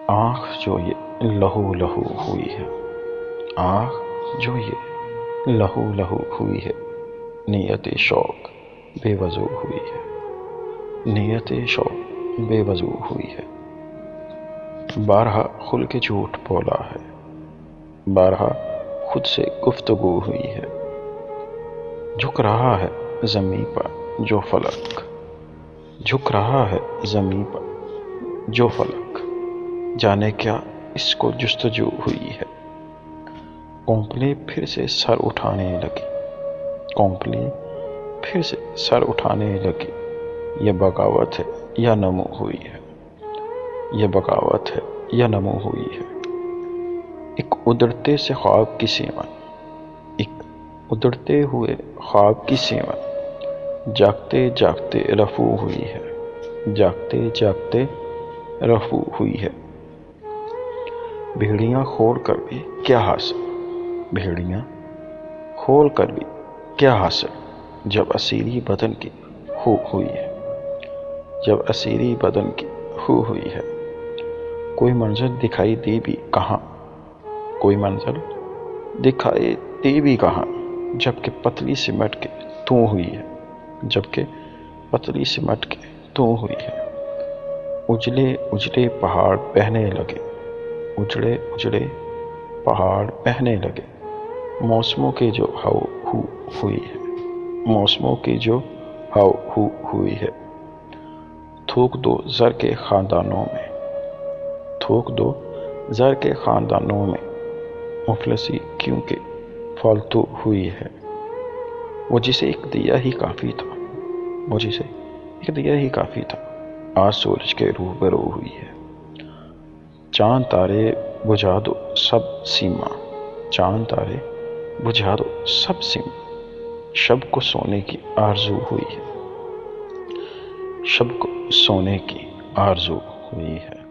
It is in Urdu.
آنکھ جو یہ لہو لہو ہوئی ہے، آنکھ جو یہ لہو لہو ہوئی ہے، نیت شوق بے وضو ہوئی ہے، نیت شوق بے وضو ہوئی ہے۔ بارہا کھل کے جھوٹ بولا ہے، بارہا خود سے گفتگو ہوئی ہے۔ جھک رہا ہے زمیں پر جو فلک، جھک رہا ہے زمیں پر جو فلک، جانے کیا اس کو جستجو ہوئی ہے۔ کونپلی پھر سے سر اٹھانے لگی، کونپلی پھر سے سر اٹھانے لگی۔ یہ بغاوت ہے یا نمو ہوئی ہے، یہ بغاوت ہے یا نمو ہوئی ہے۔ ایک ادڑتے سے خواب کی سیمن، ایک ادڑتے ہوئے خواب کی سیمن، جاگتے جاگتے رفو ہوئی ہے، جاگتے جاگتے رفو ہوئی ہے۔ بھیڑیاں کھول کر بھی کیا حاصل، بھیڑیاں کھول کر بھی کیا حاصل، جب اسیری بدن کی خو ہوئی ہے، جب اسیری بدن کی خو ہوئی ہے۔ کوئی منظر دکھائی دی بھی کہاں، کوئی منظر دکھائی دی بھی کہاں، جبکہ پتلی سمٹ کے تو ہوئی ہے، جبکہ پتلی سمٹ کے تو ہوئی ہے۔ اجڑے اجڑے پہاڑ بہنے لگے، اجڑے اجڑے پہاڑ بہنے لگے۔ موسموں کی جو ہو ہوئی ہے، موسموں کی جو ہو ہوئی ہے۔ تھوک دو زر کے خاندانوں میں، تھوک دو زر کے خاندانوں میں، مفلسی کیونکہ فالتو ہوئی ہے۔ وہ جسے ایک دیا ہی کافی تھا، وہ جسے ایک دیا ہی کافی تھا، آج سورج کے روبرو ہوئی ہے۔ چاند تارے بجھا دو سب سیما، چاند تارے بجھا دو سب سیما، شب کو سونے کی آرزو ہوئی ہے، شب کو سونے کی آرزو ہوئی ہے۔